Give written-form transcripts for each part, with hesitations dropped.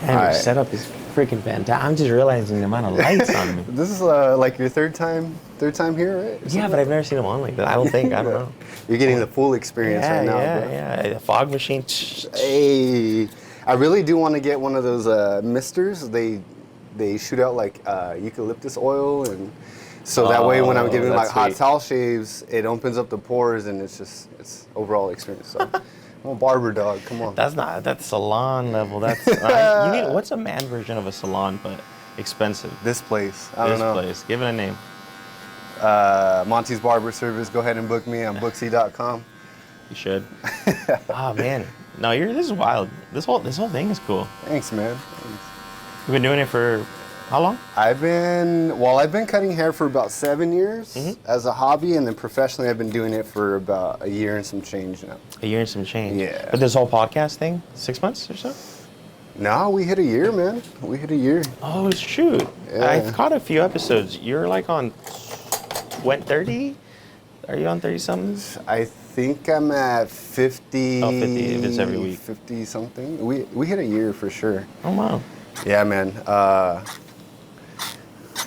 Man, your setup is freaking fantastic. I'm just realizing the amount of lights on me. This is like your third time here, right? Yeah, but I've never seen them on like that. I don't think. I don't know. You're getting the full experience right now, bro. Yeah. The fog machine. Hey, I really do want to get one of those misters. They shoot out like eucalyptus oil, and so that way when I'm giving like hot towel shaves, it opens up the pores, and it's overall experience. So I'm a barber, dog. Come on. That's salon level. That's you need. What's a man version of a salon, but expensive? This place. I don't know. This place. Give it a name. Monty's Barber Service. Go ahead and book me on booksy.com. You should. Oh man, no, this is wild. This whole thing is cool. Thanks, man. Thanks. You've been doing it for how long? I've been cutting hair for about 7 years as a hobby, and then professionally I've been doing it for about a year and some change now. A year and some change. Yeah. But this whole podcast thing, 6 months or so? No, we hit a year, man. We hit a year. Oh shoot! Yeah. I've caught a few episodes. You're like on 30? Are you on 30 something? I think I'm at 50. Oh, 50 if it's every week. 50 something. We hit a year for sure. Oh wow. Yeah, man.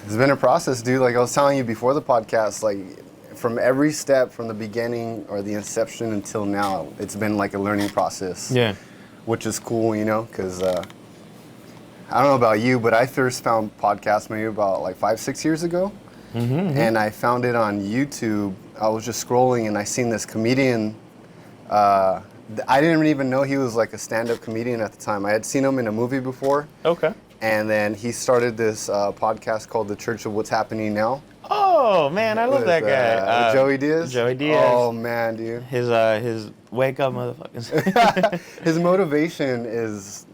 It's been a process, dude. Like I was telling you before the podcast, like from every step from the beginning or the inception until now, it's been like a learning process. Yeah. Which is cool, you know, because I don't know about you, but I first found podcasts maybe about like 5-6 years ago. And I found it on YouTube. I was just scrolling and I seen this comedian. I didn't even know he was like a stand-up comedian at the time. I had seen him in a movie before. Okay. And then he started this podcast called The Church of What's Happening Now. Oh man, I love that guy. Joey Diaz? Joey Diaz. Oh man, dude. His wake up motherfuckers. His motivation is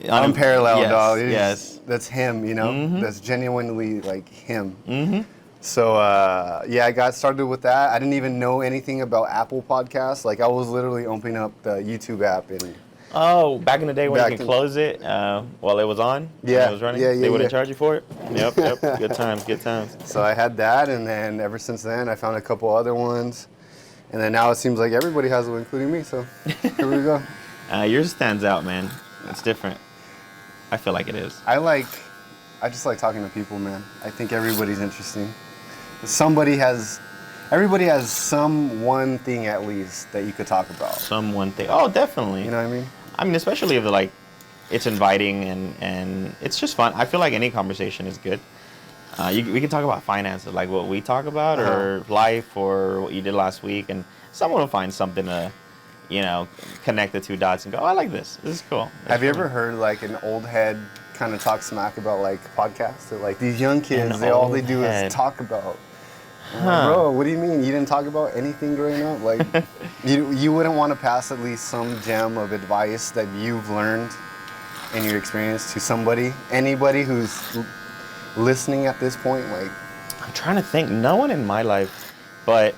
unparalleled, dog. Yes. That's him, you know? That's genuinely like him. So, I got started with that. I didn't even know anything about Apple Podcasts. Like, I was literally opening up the YouTube app and... Oh, back in the day when you could close it while it was on? Yeah. When it was running? They wouldn't charge you for it? Yep. Good times. So I had that, and then ever since then, I found a couple other ones. And then now it seems like everybody has one, including me, so here we go. Yours stands out, man. It's different. I feel like it is. I just like talking to people, man. I think everybody's interesting. Everybody has some one thing at least that you could talk about. Some one thing. Oh, definitely. You know what I mean? I mean, especially if it's inviting and it's just fun. I feel like any conversation is good. We can talk about finances, like what we talk about, or life, or what you did last week, and someone will find something to, connect the two dots and go, oh, I like this. This is cool. Have you ever heard like an old head kind of talk smack about like podcasts? Or, like these young kids, all they do is talk about. Like, bro, what do you mean? You didn't talk about anything growing up? Like, you wouldn't want to pass at least some gem of advice that you've learned in your experience to anybody who's listening at this point? Like, I'm trying to think. No one in my life, but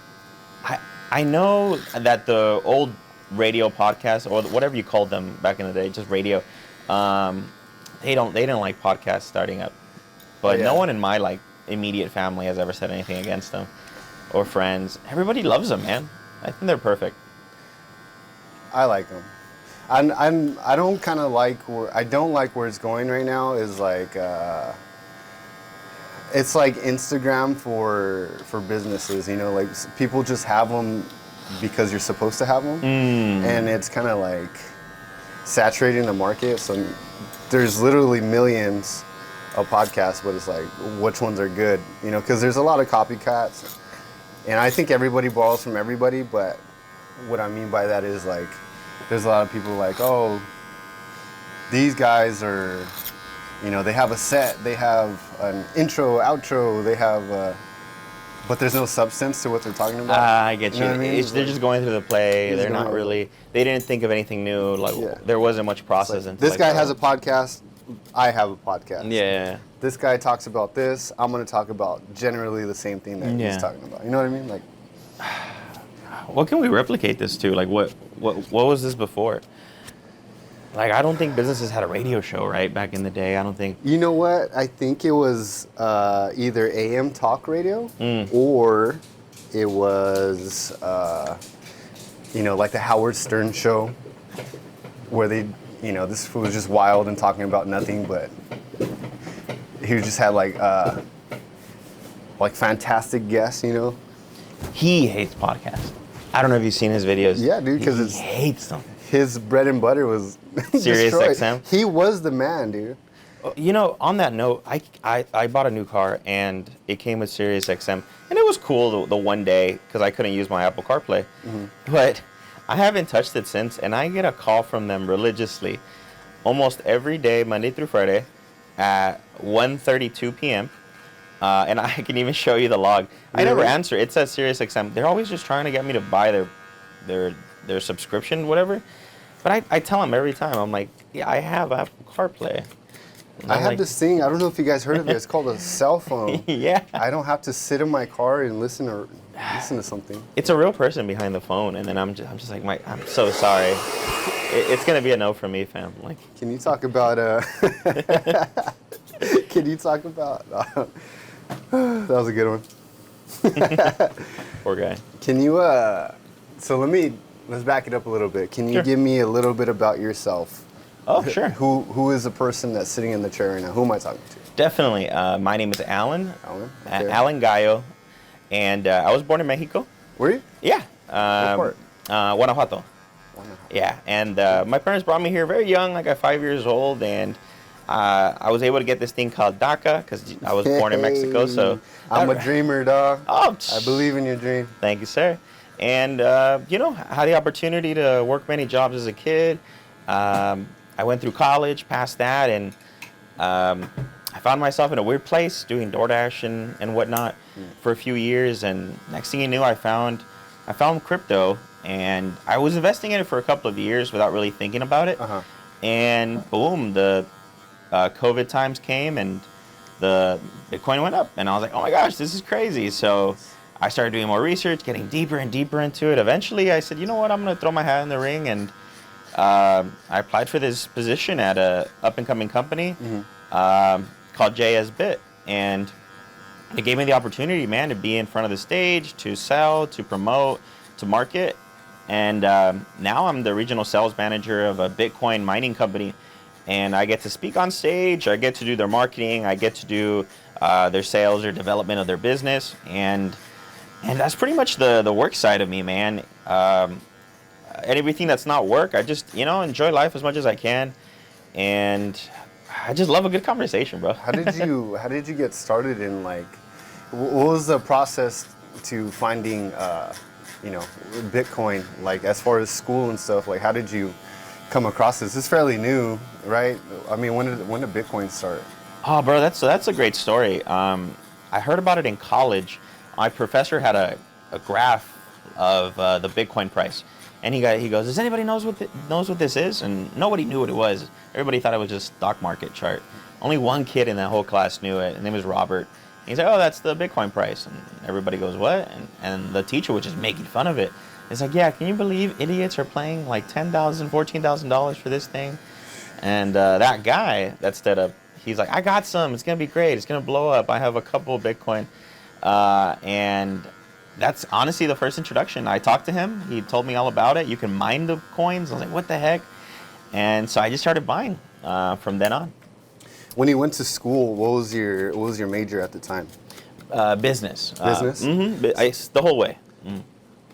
I know that the old radio podcasts, or whatever you called them back in the day, just radio, they didn't like podcasts starting up. But no one in my immediate family has ever said anything against them, or friends. Everybody loves them, man. I think they're perfect. I like them. I don't like where it's going right now. Is like it's like Instagram for businesses. Like people just have them because you're supposed to have them, and it's kind of like saturating the market. So there's literally millions of podcasts, but it's like, which ones are good? Because there's a lot of copycats, and I think everybody borrows from everybody. But what I mean by that is like, there's a lot of people like, oh, these guys are, they have a set, they have an intro, outro, they have, but there's no substance to what they're talking about. I get you. Know what I mean? They're just going through the play. They're not really. They didn't think of anything new. There wasn't much process into. This guy has a podcast. I have a podcast. Yeah. This guy talks about this. I'm going to talk about generally the same thing that he's talking about. You know what I mean? Like, what can we replicate this to? Like, what was this before? Like, I don't think businesses had a radio show, right, back in the day. I don't think. You know what? I think it was either AM talk radio or it was, like the Howard Stern show, where they. this fool was just wild and talking about nothing, but he just had like fantastic guests, He hates podcasts. I don't know if you've seen his videos. Yeah, dude, because he hates them. His bread and butter was Sirius destroyed. XM. He was the man, dude. On that note, I bought a new car and it came with Sirius XM, and it was cool the one day because I couldn't use my Apple CarPlay. But I haven't touched it since, and I get a call from them religiously, almost every day, Monday through Friday, at 1:32 p.m. And I can even show you the log. I never answer. It says Sirius XM. They're always just trying to get me to buy their subscription, whatever. But I tell them every time, I'm like, yeah, I have Apple CarPlay. I have this thing. I don't know if you guys heard of it. It's called a cell phone. Yeah. I don't have to sit in my car and listen to something. It's a real person behind the phone, and then I'm just like, Mike, I'm so sorry. It's gonna be a no from me, fam. Like, can you talk about? Can you talk about? That was a good one. Poor guy. Can you? So let's back it up a little bit. Can you give me a little bit about yourself? Oh, sure. Who is the person that's sitting in the chair right now? Who am I talking to? Definitely. My name is Alan. Alan? Okay. Alan Gallo. And I was born in Mexico. Were you? Yeah. What part? Guanajuato. Yeah. And my parents brought me here very young, like at 5 years old. And I was able to get this thing called DACA because I was born in Mexico. So I'm a dreamer, dog. Oh, I believe in your dream. Thank you, sir. And, had the opportunity to work many jobs as a kid. I went through college, passed that, and I found myself in a weird place doing DoorDash and whatnot for a few years. And next thing you knew, I found crypto, and I was investing in it for a couple of years without really thinking about it. And boom, the COVID times came, and the Bitcoin went up, and I was like, oh my gosh, this is crazy. So I started doing more research, getting deeper and deeper into it. Eventually, I said, you know what, I'm going to throw my hat in the ring, and I applied for this position at a up-and-coming company called JSBit, and it gave me the opportunity, man, to be in front of the stage, to sell, to promote, to market, and now I'm the regional sales manager of a Bitcoin mining company, and I get to speak on stage, I get to do their marketing, I get to do their sales or development of their business, and that's pretty much the work side of me, man. And everything that's not work, I just, enjoy life as much as I can. And I just love a good conversation, bro. How did you get started in, like, what was the process to finding, Bitcoin, like, as far as school and stuff? Like, how did you come across this? It's fairly new, right? I mean, when did Bitcoin start? Oh, bro, that's a great story. I heard about it in college. My professor had a graph of the Bitcoin price. And he goes, does anybody knows what this is? And nobody knew what it was. Everybody thought it was just stock market chart. Only one kid in that whole class knew it. His name was Robert. And he's like, oh, that's the Bitcoin price. And everybody goes, what? And the teacher was just making fun of it. It's like, yeah, can you believe idiots are paying like $10,000, $14,000 for this thing? And that guy that stood up, he's like, I got some. It's going to be great. It's going to blow up. I have a couple of Bitcoin. And that's honestly the first introduction. I talked to him. He told me all about it. You can mine the coins. I was like, what the heck? And so I just started buying from then on. When you went to school, what was your major at the time? Business. Business? The whole way.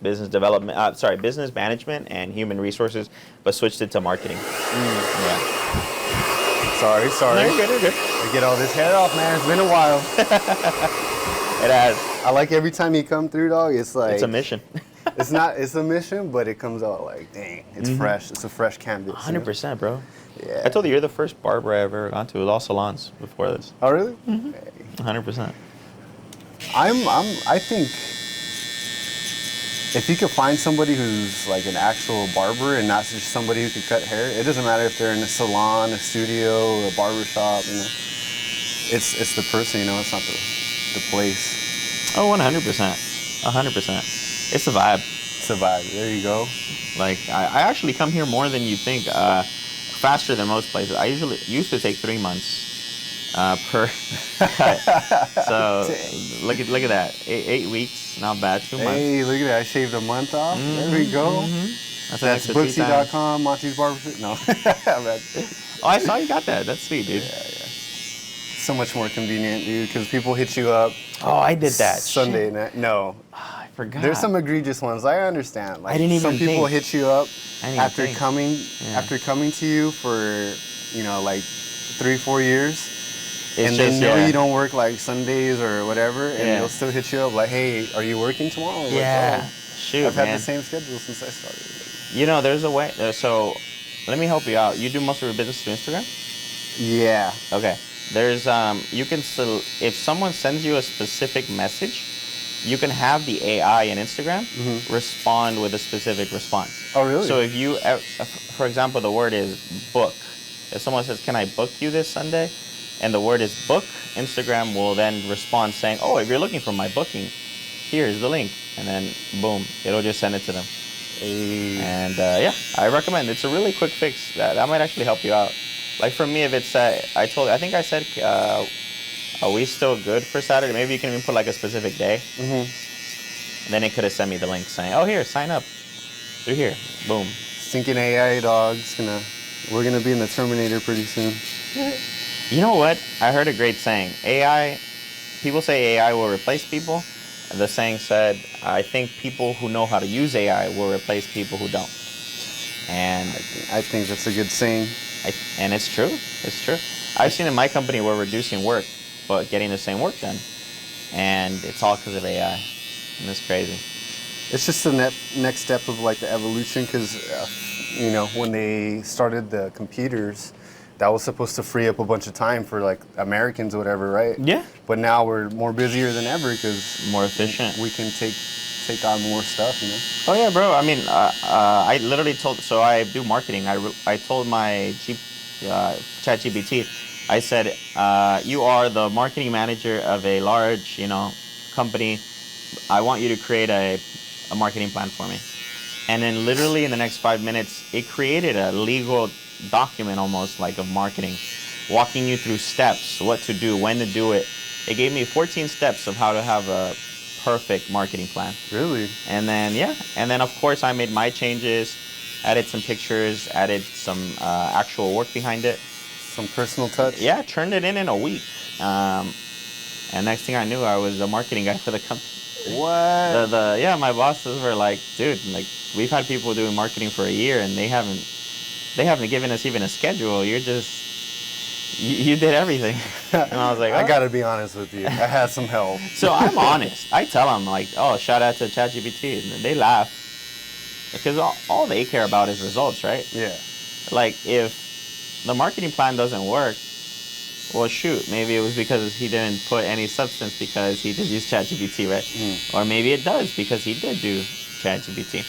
Business development. Business management and human resources, but switched it to marketing. Yeah. Sorry. No, you're good. I get all this hair off, man. It's been a while. It has. I like every time you come through, dog. It's like it's a mission. It's a mission, but it comes out like, dang, it's fresh. It's a fresh canvas. 100%, bro. Yeah. I told you, you're the first barber I ever gone to. It was all salons before this. Oh, really? 100%. I think if you could find somebody who's like an actual barber and not just somebody who can cut hair, it doesn't matter if they're in a salon, a studio, a barber shop. It's the person, it's not the place. Oh, 100%. 100%. It's a vibe. It's a vibe. There you go. Like, I actually come here more than you think, faster than most places. I used to take 3 months per cut. So look at that. 8 weeks, not bad. 2 months. Hey, look at that. I shaved a month off. There we go. That's Brooksy.com, Monty's Barbershop. No. Oh, I saw you got that. That's sweet, dude. Yeah. So much more convenient, dude, because people hit you up. Oh, I did that. Sunday night. No. Oh, I forgot. There's some egregious ones. I understand. Like, I didn't even some people think. hit you up after think. coming to you for, like 3-4 years. It's and just, they know you don't work like Sundays or whatever, and they'll still hit you up like, hey, are you working tomorrow? Like, yeah. oh, Shoot, I've man. had the same schedule since I started. There's a way. So let me help you out. You do most of your business through Instagram? Yeah. Okay. There's you can still, if someone sends you a specific message, you can have the AI in Instagram respond with a specific response. Oh, really? So if you, for example, the word is book. If someone says, "Can I book you this Sunday?" and the word is book, Instagram will then respond saying, "Oh, if you're looking for my booking, here's the link," and then boom, it'll just send it to them. And I recommend. It's a really quick fix. That might actually help you out. Like for me, if it's I think I said, are we still good for Saturday? Maybe you can even put like a specific day. And then it could have sent me the link saying, "Oh, here, sign up through here." Boom. Thinking AI dog's we're gonna be in the Terminator pretty soon. You know what? I heard a great saying. People say AI will replace people. The saying said, I think people who know how to use AI will replace people who don't. And I think that's a good saying. And it's true. It's true. I've seen in my company we're reducing work, but getting the same work done. And it's all because of AI. And it's crazy. It's just the next step of like the evolution, because when they started the computers, that was supposed to free up a bunch of time for like Americans or whatever, right? Yeah. But now we're more busier than ever because more efficient. We can take on more stuff, Oh yeah, bro. I mean, I literally so I do marketing. I told my ChatGPT, I said, you are the marketing manager of a large, company. I want you to create a marketing plan for me. And then literally in the next 5 minutes, it created a legal document almost like of marketing, walking you through steps, what to do, when to do it. It gave me 14 steps of how to have a perfect marketing plan. Really? And then of course I made my changes, added some pictures, added some actual work behind it. Some personal touch? Yeah, turned it in a week. And next thing I knew, I was the marketing guy for the company. What? My bosses were like, dude, like we've had people doing marketing for a year and they haven't given us even a schedule. You're just, you did everything. And I was like, I gotta be honest with you. I had some help. So I'm honest. I tell them like, oh, shout out to ChatGPT. And they laugh because all they care about is results, right? Yeah. Like if the marketing plan doesn't work, well, shoot, maybe it was because he didn't put any substance because he just used ChatGPT, right? Or maybe it does because he did do ChatGPT.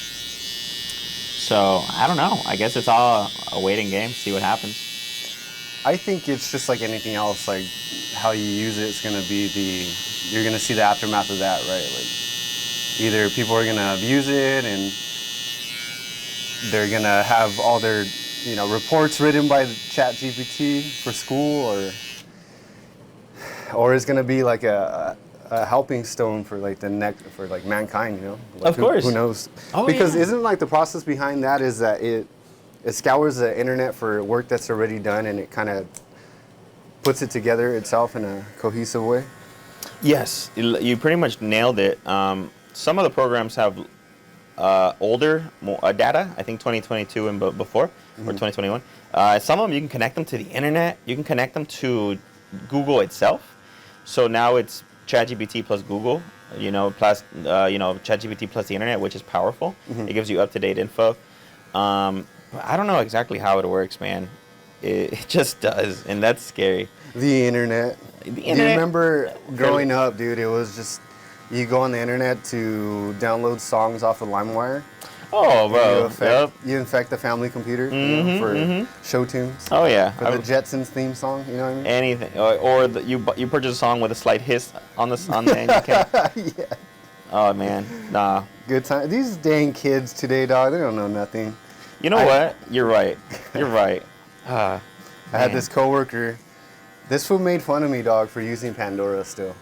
So, I don't know. I guess it's all a waiting game, see what happens. I think it's just like anything else, like how you use it is going to be you're going to see the aftermath of that, right? Like either people are going to abuse it and they're going to have all their, reports written by the ChatGPT for school, or it's going to be like a helping stone for like for like mankind, Like of course. Who knows? Oh, because yeah. isn't like the process behind that is that it scours the internet for work that's already done and it kind of puts it together itself in a cohesive way? Yes, you pretty much nailed it. Some of the programs have older data, I think 2022 and before, or 2021. Some of them you can connect them to the internet. You can connect them to Google itself. So now it's ChatGPT plus Google, plus ChatGPT plus the internet, which is powerful. It gives you up-to-date info. I don't know exactly how it works, man. It just does, and that's scary. The internet. The Do you remember growing up, dude? It was just you go on the internet to download songs off of LimeWire. Oh, bro. You infect the family computer for show tunes. Oh, yeah. For the Jetsons theme song, you know what I mean? Anything. Or you purchase a song with a slight hiss on the end. Yeah. Oh, man. Nah. Good time. These dang kids today, dog, they don't know nothing. You know what? You're right. You're right. I had this coworker. This fool made fun of me, dog, for using Pandora still.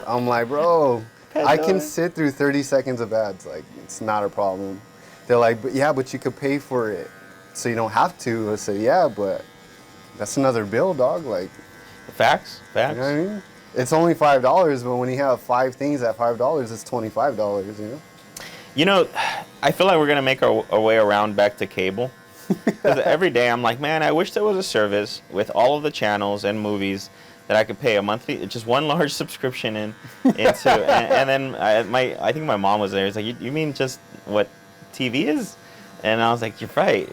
I'm like, bro, I can sit through 30 seconds of ads. Like, it's not a problem. They're like, but you could pay for it, so you don't have to. I said, yeah, but that's another bill, dog. Like, Facts. you know what I mean? It's only $5, but when you have 5 things at $5, it's $25. You know? You know, I feel like we're gonna make our way around back to cable. Because every day I'm like, man, I wish there was a service with all of the channels and movies that I could pay a monthly, just one large subscription into, and then I think my mom was there. It's like, you mean just what TV is? And I was like, you're right.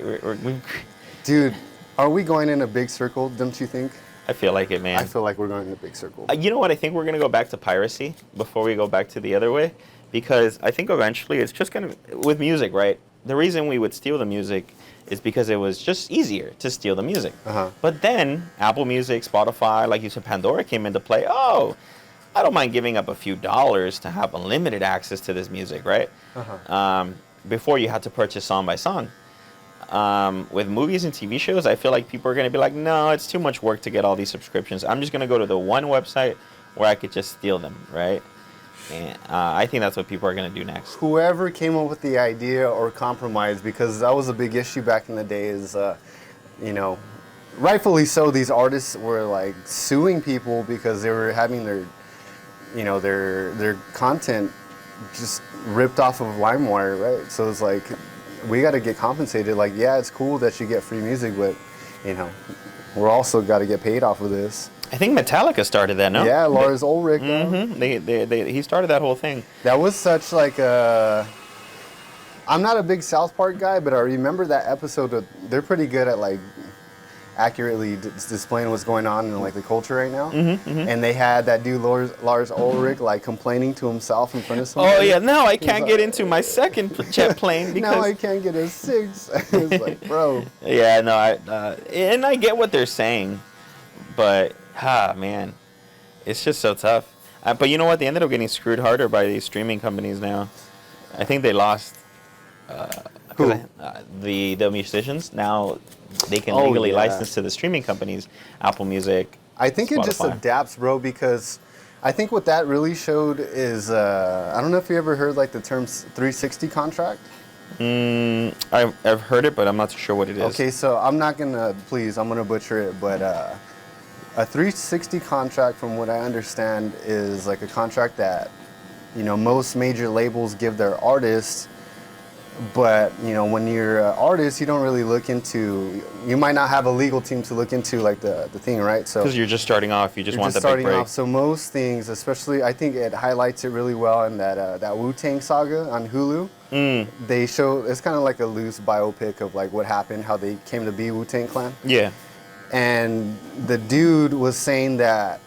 Dude, are we going in a big circle? Don't you think? I feel like it, man. I feel like we're going in a big circle. You know what? I think we're gonna go back to piracy before we go back to the other way, because I think eventually it's just gonna, with music, right? The reason we would steal the music is because it was just easier to steal the music. But then Apple Music, Spotify, like you said, Pandora came into play. Oh, I don't mind giving up a few dollars to have unlimited access to this music, right? Before you had to purchase song by song. With movies and TV shows, I feel like people are going to be like, no, it's too much work to get all these subscriptions. I'm just going to go to the one website where I could just steal them, right? And I think that's what people are going to do next. Whoever came up with the idea or compromise, because that was a big issue back in the day, is, you know, rightfully so, these artists were like suing people because they were having their, you know, their content just ripped off of LimeWire, right? So it's like, we got to get compensated. Like, yeah, it's cool that you get free music, but, you know, we're also got to get paid off of this. I think Metallica started that, no? Yeah, Lars Ulrich. He started that whole thing. That was such like a... I'm not a big South Park guy, but I remember that episode. They're pretty good at like accurately displaying what's going on in like the culture right now. And they had that dude Lars Ulrich like complaining to himself in front of somebody. Oh yeah, now I can't get into my second jet plane because now I can't get a 6. It's like, bro. Yeah, no, and I get what they're saying, but man, it's just so tough. But you know what? They ended up getting screwed harder by these streaming companies now. I think they lost. The musicians now they can legally license to the streaming companies, Apple Music. I think Spotify. It just adapts, bro, because I think what that really showed is I don't know if you ever heard like the term 360 contract. I've heard it, but I'm not sure what it is. Okay, so I'm gonna butcher it, but a 360 contract, from what I understand, is like a contract that, you know, most major labels give their artists. But, you know, when you're an artist, you don't really look into, you might not have a legal team to look into like the thing, right? So because you're just starting off, you just want the big break. So most things, especially, I think it highlights it really well in that Wu-Tang saga on Hulu. They show, it's kind of like a loose biopic of like what happened, how they came to be Wu-Tang Clan. Yeah. And the dude was saying that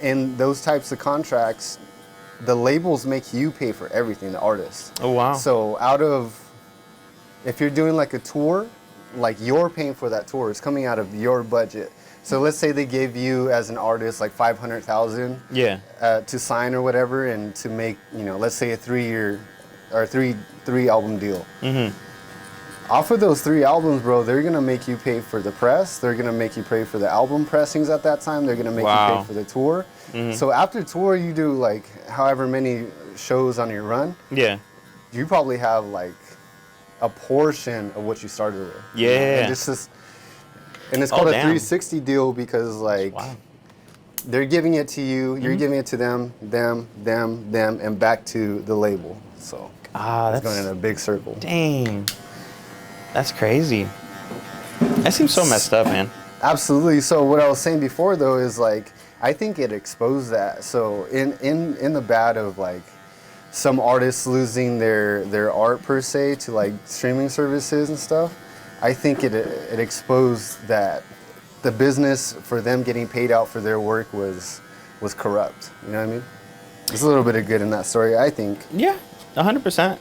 in those types of contracts, the labels make you pay for everything, the artist. Oh, wow. So if you're doing like a tour, like you're paying for that tour, it's coming out of your budget. So let's say they gave you as an artist like $500,000 to sign or whatever, and to make, you know, let's say a 3-year or three album deal. Off of those 3 albums, bro, they're gonna make you pay for the press. They're gonna make you pay for the album pressings at that time. They're gonna make you pay for the tour. So after tour, you do like however many shows on your run. Yeah. You probably have like a portion of what you started with. Yeah. You know? And it's called a 360 deal because like they're giving it to you, you're giving it to them, and back to the label. So it's going in a big circle. Dang. That's crazy. That seems so messed up, man. Absolutely. So what I was saying before, though, is like I think it exposed that. So in the bad of like some artists losing their art per se to like streaming services and stuff, I think it exposed that the business for them getting paid out for their work was corrupt. You know what I mean? There's a little bit of good in that story, I think. Yeah, 100%.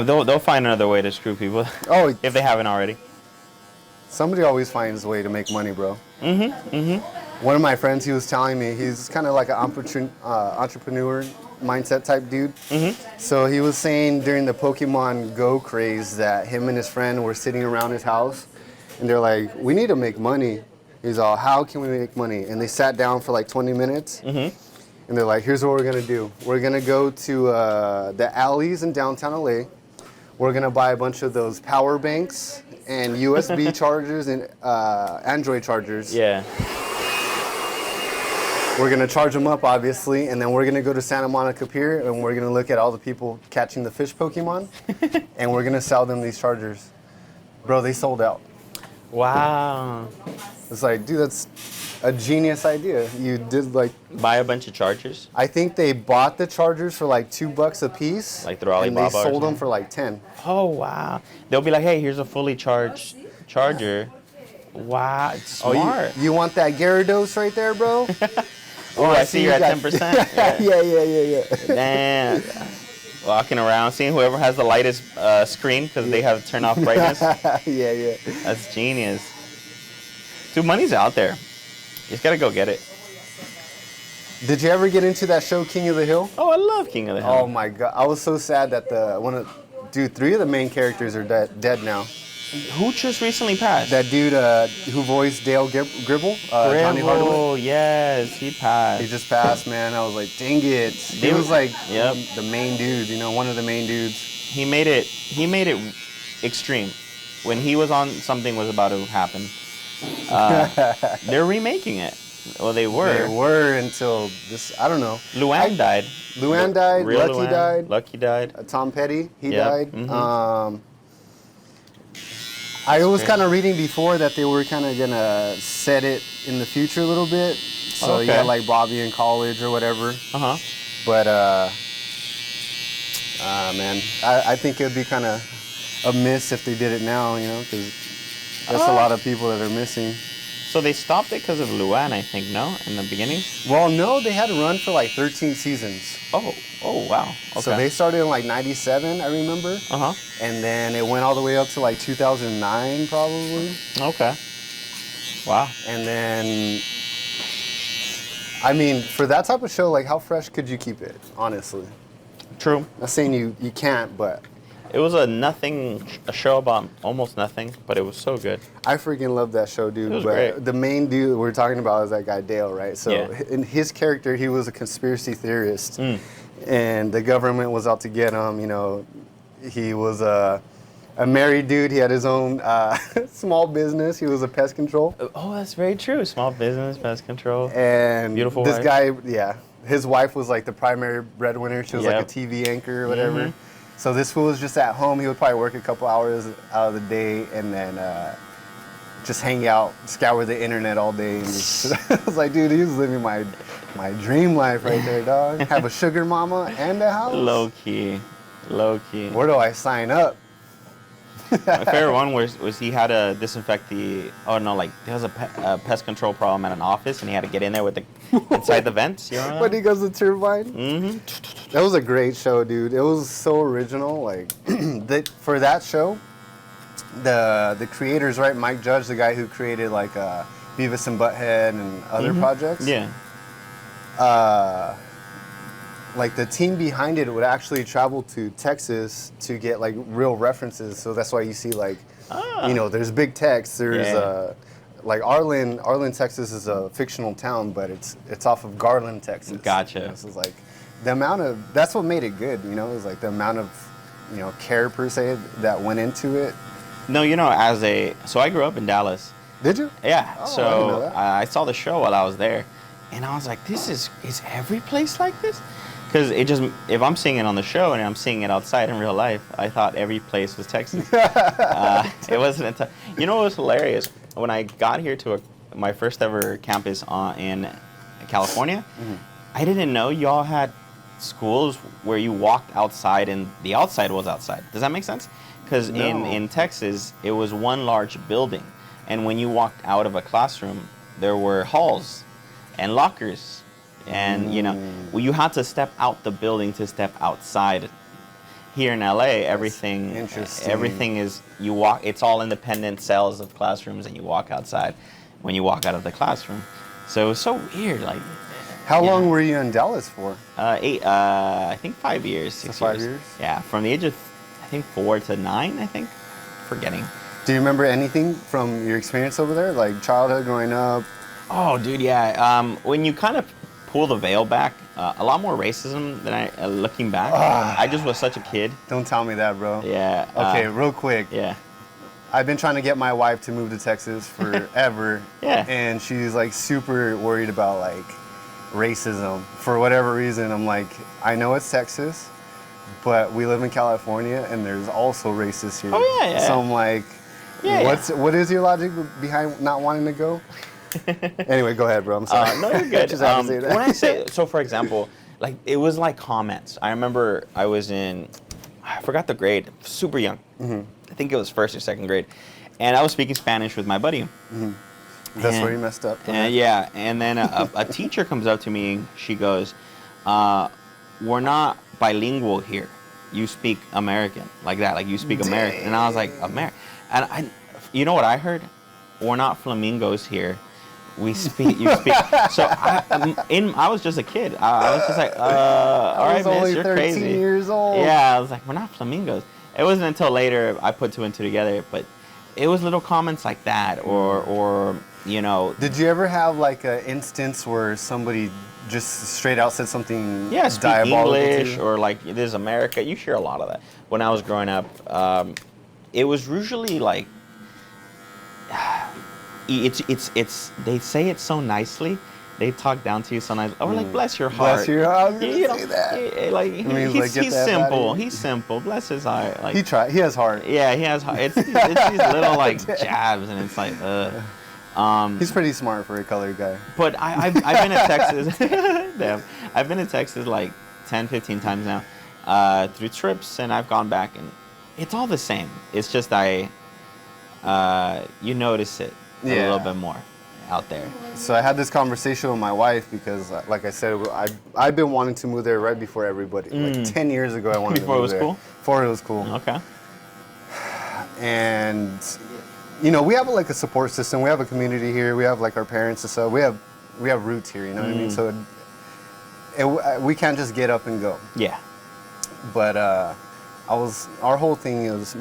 They'll find another way to screw people. Oh, if they haven't already. Somebody always finds a way to make money, bro. One of my friends, he was telling me, he's kind of like an entrepreneur mindset type dude. So he was saying during the Pokemon Go craze that him and his friend were sitting around his house, and they're like, we need to make money. You He's all, how can we make money? And they sat down for like 20 minutes. And they're like, here's what we're going to do. We're going to go to the alleys in downtown LA. We're going to buy a bunch of those power banks and USB chargers and Android chargers. Yeah. We're going to charge them up, obviously, and then we're going to go to Santa Monica Pier, and we're going to look at all the people catching the fish Pokemon, and we're going to sell them these chargers. Bro, they sold out. Wow. It's like, dude, that's a genius idea. You did, like... Buy a bunch of chargers? I think they bought the chargers for like $2 a piece. Like through Alibaba. And they sold them for like 10. Oh, wow. They'll be like, hey, here's a fully charged charger. Wow, it's smart. You want that Gyarados right there, bro? Oh, I see you're at 10%. Yeah. Damn. Walking around, seeing whoever has the lightest screen because they have turn off brightness. Yeah. That's genius. Dude, money's out there. You just gotta go get it. Did you ever get into that show, King of the Hill? Oh, I love King of the Hill. Oh my God, I was so sad that three of the main characters are dead now. Who just recently passed? That dude who voiced Dale Gribble, Johnny Hardaway. Oh, yes, he passed. He just passed, man. I was like, dang it. He was like the main dude, one of the main dudes. He made it extreme. When he was on, something was about to happen. They're remaking it. Well, they were. They were until this, I don't know. Luann died. Luann died. Lucky died. Tom Petty, he died. Mm-hmm. I was kind of reading before that they were kind of going to set it in the future a little bit. So you had like Bobby in college or whatever. Uh-huh. But, man, I think it would be kind of a miss if they did it now, because there's a lot of people that are missing. So they stopped it because of Luann, I think, no? In the beginning? Well, no, they had to run for like 13 seasons. Oh, wow. Okay. So they started in like 97, I remember. Uh-huh. And then it went all the way up to like 2009, probably. Okay. Wow. And then, I mean, for that type of show, like how fresh could you keep it, honestly? True. Not saying you can't, but... It was a show about almost nothing, but it was so good. I freaking love that show, dude. It was but great. The main dude we're talking about is that guy Dale, right? So in his character, he was a conspiracy theorist, and the government was out to get him. He was a married dude. He had his own small business. He was a pest control. Oh, that's very true. Small business, pest control. And beautiful this wife. guy, his wife was like the primary breadwinner. She was like a TV anchor or whatever. Mm-hmm. So this fool was just at home. He would probably work a couple hours out of the day and then just hang out, scour the internet all day. And I was like, dude, he was living my dream life right there, dog. Have a sugar mama and a house. Low key. Where do I sign up? My favorite one was he had to disinfect there was a pest control problem at an office and he had to get in there with inside the vents. You know when he goes to turbine? Mm-hmm. That was a great show, dude. It was so original. Like, for that show, the creators, right? Mike Judge, the guy who created like Beavis and Butthead and other projects. Yeah. Like the team behind it would actually travel to Texas to get like real references. So that's why you see like, there's Big Tex. There's like Arlen, Texas is a fictional town, but it's off of Garland, Texas. Gotcha. This is like the amount of, that's what made it good. It was like the amount of, care per se that went into it. No, so I grew up in Dallas. Did you? Yeah. Oh, I didn't so know that. I saw the show while I was there, and I was like, is every place like this? Because if I'm seeing it on the show and I'm seeing it outside in real life, I thought every place was Texas. It wasn't. What was hilarious? When I got here to my first ever campus in California, I didn't know y'all had schools where you walked outside and the outside was outside. Does that make sense? Because in Texas, it was one large building. And when you walked out of a classroom, there were halls and lockers. And, you had to step out the building to step outside. Here in LA, everything is, you walk, it's all independent cells of classrooms and you walk outside when you walk out of the classroom. So it was so weird. Like, how long were you in Dallas for? I think 5 years, 6 years. 5 years? Yeah, from the age of, I think 4 to 9, I think. Forgetting. Do you remember anything from your experience over there, like childhood, growing up? Oh, dude, yeah. When you kind of pull the veil back, a lot more racism than looking back. I just was such a kid. Don't tell me that, bro. Yeah. Okay, real quick. Yeah. I've been trying to get my wife to move to Texas forever. Yeah. And she's like super worried about like racism. For whatever reason, I'm like, I know it's Texas, but we live in California and there's also racists here. Oh, yeah, yeah. So I'm like, what is your logic behind not wanting to go? Anyway, go ahead, bro. I'm sorry. No, you're good. Just had to say that. When I say, so for example, like it was like comments. I remember I was I forgot the grade, super young. Mm-hmm. I think it was first or second grade. And I was speaking Spanish with my buddy. Mm-hmm. That's where you messed up. And yeah, and then a teacher comes up to me. She goes, we're not bilingual here. You speak American, like that, like you speak American. And I was like, American? And you know what I heard? We're not flamingos here. You speak. So I was just a kid. I was just like, all right, miss, you're crazy. 13 years old. Yeah, I was like, we're not flamingos. It wasn't until later I put two and two together, but it was little comments like that, or you know. Did you ever have like an instance where somebody just straight out said something speak diabolical English, to you? or like, this is America? You hear a lot of that. When I was growing up, it was usually like, it's they say it so nicely. They talk down to you so nice. Or like, bless your heart. Bless your heart. I was gonna say that. Like, he's simple. He's simple. Bless his heart. Like, he has heart. Yeah, he has heart. It's these little like jabs, and it's like, He's pretty smart for a colored guy. But I've been to Texas. Damn. I've been to Texas like 10, 15 times now, through trips, and I've gone back, and it's all the same. It's just you notice it a little bit more out there. So I had this conversation with my wife because, like I said, I've been wanting to move there right before everybody. Like 10 years ago, I wanted to move there. Before it was cool. Okay. And, you know, we have like a support system. We have a community here. We have like our parents and stuff. We have roots here, you know what I mean? So we can't just get up and go. Yeah. But my whole thing is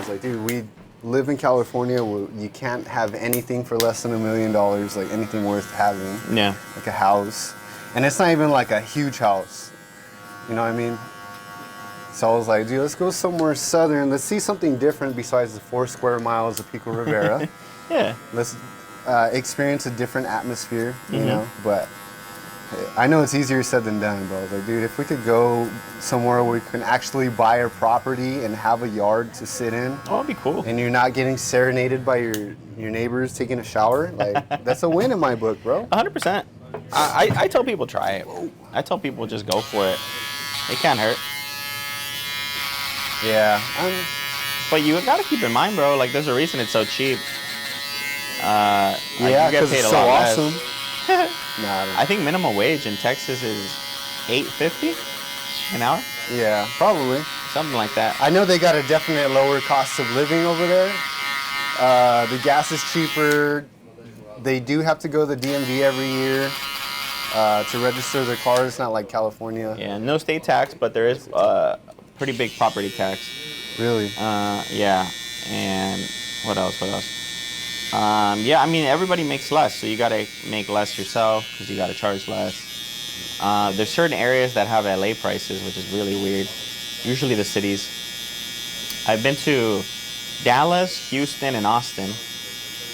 like, dude, we live in California where you can't have anything for less than $1 million, like anything worth having. Yeah. Like a house. And it's not even like a huge house. You know what I mean? So I was like, dude, let's go somewhere southern. Let's see something different besides the 4 square miles of Pico Rivera. Yeah. Let's experience a different atmosphere, you know? But I know it's easier said than done, bro. Like, dude, if we could go somewhere where we can actually buy a property and have a yard to sit in. Oh, that'd be cool. And you're not getting serenaded by your neighbors taking a shower. Like, that's a win in my book, bro. 100%. I tell people try it. I tell people just go for it. It can't hurt. Yeah. But you gotta keep in mind, bro, like there's a reason it's so cheap. Yeah, because it's so awesome. I think minimum wage in Texas is $8.50 an hour. Yeah, probably. Something like that. I know they got a definite lower cost of living over there. The gas is cheaper. They do have to go to the DMV every year to register their cars. It's not like California. Yeah, no state tax, but there is pretty big property tax. Really? Yeah, and what else? Yeah, I mean, everybody makes less, so you gotta make less yourself because you gotta charge less. There's certain areas that have LA prices, which is really weird. Usually the cities. I've been to Dallas, Houston, and Austin.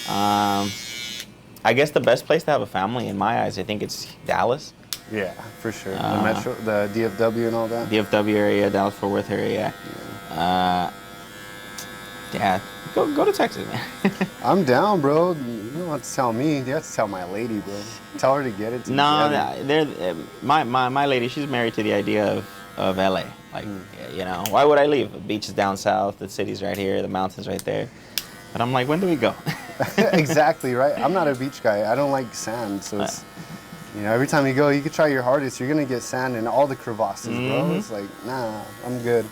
I guess the best place to have a family, in my eyes, I think it's Dallas. Yeah, for sure. The metro, the DFW and all that. DFW area, Dallas-Fort Worth area. Yeah, go to Texas, man. I'm down, bro. You don't have to tell me. You have to tell my lady, bro. Tell her to get it together. No, my lady, she's married to the idea of LA. Like, you know, why would I leave? The beach is down south, the city's right here, the mountain's right there. But I'm like, when do we go? Exactly, right? I'm not a beach guy. I don't like sand, so it's, you know, every time you go, you can try your hardest. You're going to get sand in all the crevasses, bro. It's like, nah, I'm good.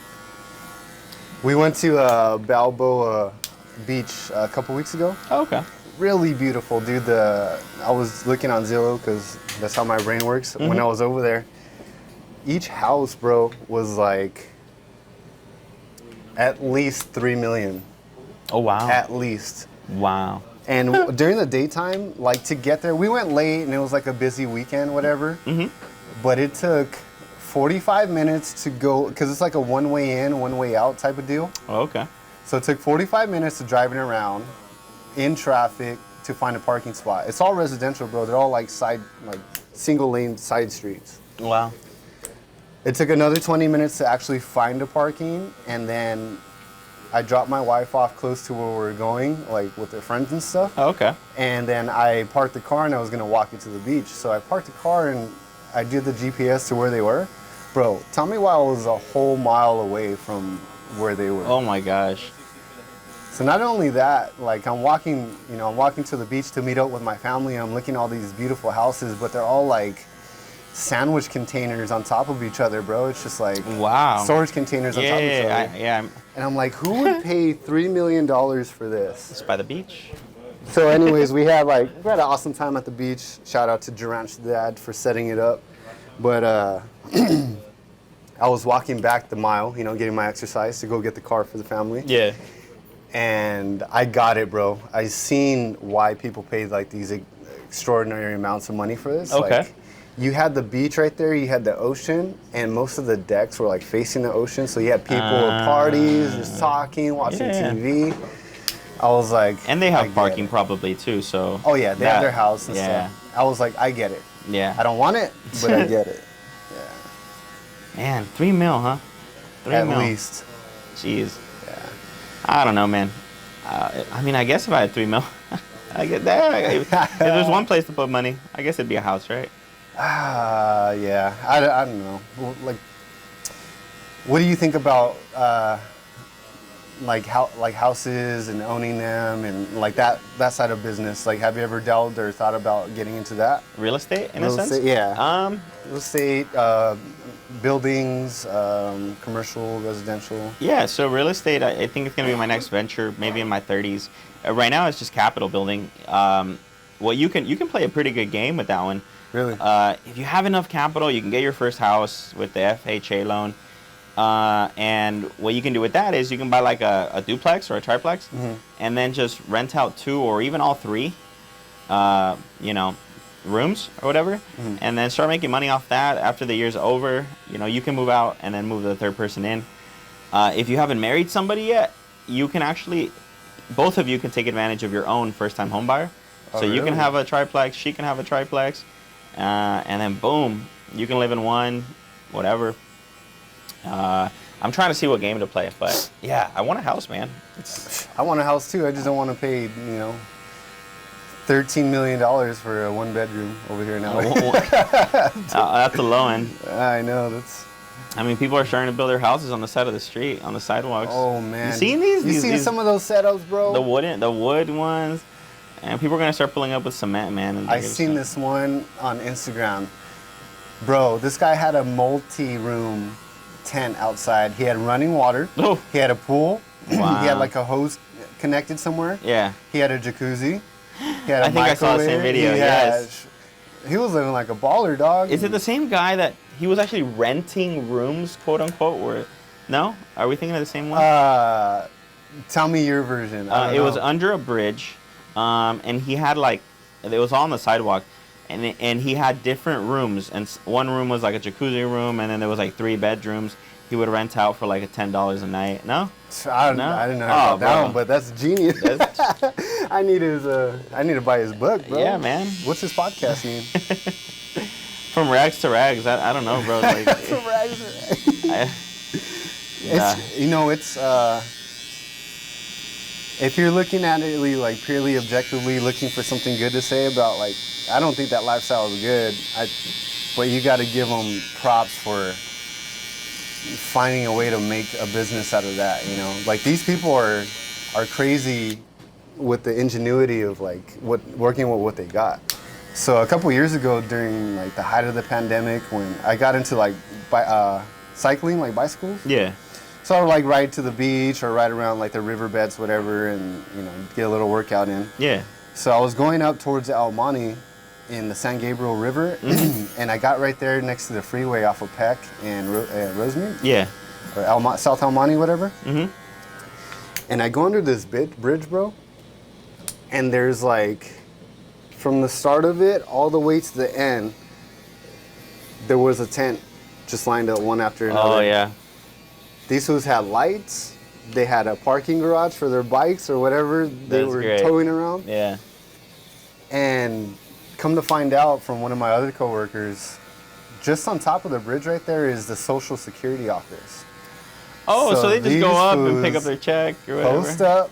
We went to Balboa Beach a couple weeks ago. Oh, okay. Really beautiful, dude. I was looking on Zillow because that's how my brain works. When I was over there, each house, bro, was like at least $3 million. Oh, wow. At least. Wow. And during the daytime, like to get there, we went late and it was like a busy weekend, whatever. Mm-hmm. But it took 45 minutes to go, because it's like a one-way in, one-way out type of deal. Oh, okay. So it took 45 minutes to driving around in traffic to find a parking spot. It's all residential, bro. They're all like single lane side streets. Wow. It took another 20 minutes to actually find a parking, and then I dropped my wife off close to where we were going, like with her friends and stuff. Oh, okay. And then I parked the car and I was gonna walk into the beach. So I parked the car and I did the GPS to where they were. Bro, tell me why I was a whole mile away from where they were. Oh my gosh. So not only that, like I'm walking to the beach to meet up with my family. I'm looking at all these beautiful houses, but they're all like sandwich containers on top of each other, bro. It's just like wow. Storage containers on top of each other. Yeah. And I'm like, who would pay $3 million for this? It's by the beach. So anyways, we had an awesome time at the beach. Shout out to Durant's dad for setting it up. But I was walking back the mile, getting my exercise to go get the car for the family. Yeah. And I got it, bro. I seen why people paid like these extraordinary amounts of money for this. Okay. Like, you had the beach right there, you had the ocean, and most of the decks were like facing the ocean. So you had people at parties, just talking, watching TV. I was like, and they have parking probably too, so. Oh yeah, they have their house and stuff. I was like, I get it. Yeah. I don't want it, but I get it. Yeah. Man, $3 million, huh? At least. Jeez. Yeah. I don't know, man. I mean, I guess if I had $3 million, I get that. If there's one place to put money, I guess it'd be a house, right? Yeah. I don't know. Like, what do you think about houses and owning them and like that side of business? Like, have you ever delved or thought about getting into that? Real estate, in a sense? Yeah. Real estate, buildings, commercial, residential. Yeah. So real estate, I think it's gonna be my next venture, maybe in my 30s. Right now, it's just capital building. Well, you can play a pretty good game with that one. Really? If you have enough capital, you can get your first house with the FHA loan. And what you can do with that is you can buy like a duplex or a triplex, and then just rent out 2 or even all 3, rooms or whatever, and then start making money off that. After the year's over, you can move out and then move the third person in. If you haven't married somebody yet, you can actually, both of you can take advantage of your own first-time home buyer. So you can have a triplex, she can have a triplex, and then boom, you can live in one, whatever. I'm trying to see what game to play, but yeah, I want a house, man. I want a house too. I just don't want to pay, $13 million for a 1-bedroom over here now. That's the low end. I know, I mean, people are starting to build their houses on the side of the street, on the sidewalks. Oh man, you seen these? You seen some of those setups, bro? The wood ones, and people are gonna start pulling up with cement, man. I seen this one on Instagram, bro. This guy had a multi-room tent outside. He had running water. Oh. He had a pool. Wow. He had like a hose connected somewhere. Yeah. He had a jacuzzi. He had a I think I saw the same video. Yes. He was living like a baller, dog. Is it the same guy that he was actually renting rooms, quote unquote? Or no? Are we thinking of the same one? Tell me your version. It was under a bridge, and he had it was all on the sidewalk, and he had different rooms, and one room was like a jacuzzi room, and then there was like 3 bedrooms. He would rent out for like $10 a night. No? I didn't know about that one, but that's genius. I need to buy his book, bro. Yeah, man. What's his podcast name? From rags to rags. I don't know, bro. Like, From rags to rags. If you're looking at it like purely objectively, looking for something good to say about I don't think that lifestyle is good. But you got to give them props for finding a way to make a business out of that. These people are crazy with the ingenuity of working with what they got. So a couple years ago, during the height of the pandemic, when I got into cycling, bicycles. Yeah. So I would ride to the beach or ride around the riverbeds, whatever, and get a little workout in. Yeah. So I was going up towards El Monte in the San Gabriel River, and I got right there next to the freeway off of Peck and Rosemead. Yeah. Or South El Monte, whatever. And I go under this bridge, bro, and there's like, from the start of it all the way to the end, there was a tent just lined up one after another. Oh, yeah. These fools had lights. They had a parking garage for their bikes or whatever they were towing around. Yeah. And come to find out from one of my other coworkers, just on top of the bridge right there is the Social Security office. Oh, so they just go up and pick up their check or whatever? Post up,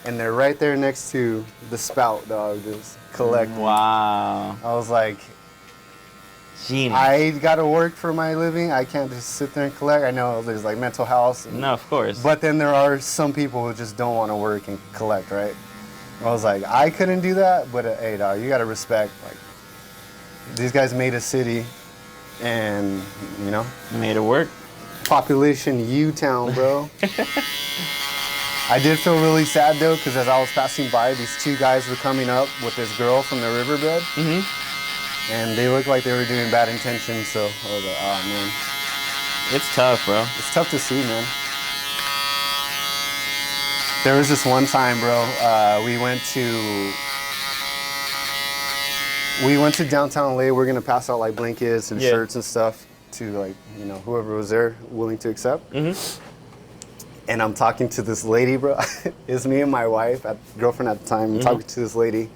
and they're right there next to the spout, dog, just collecting. Wow. I was like, genius. I got to work for my living. I can't just sit there and collect. I know there's like mental health. No, of course. But then there are some people who just don't want to work and collect, right? I was like, I couldn't do that, but hey, dog, you got to respect. Like, these guys made a city, and, you know. Made it work. Population U-town, bro. I did feel really sad, though, because as I was passing by, these two guys were coming up with this girl from the riverbed. Mm-hmm. And they looked like they were doing bad intentions, so I was like, oh, man. It's tough, bro. It's tough to see, man. There was this one time, bro, we went to downtown LA. We're gonna pass out like blankets and shirts and stuff to, like, you know, whoever was there willing to accept. Mm-hmm. And I'm talking to this lady, bro. It's me and my wife, girlfriend at the time. I'm talking to this lady.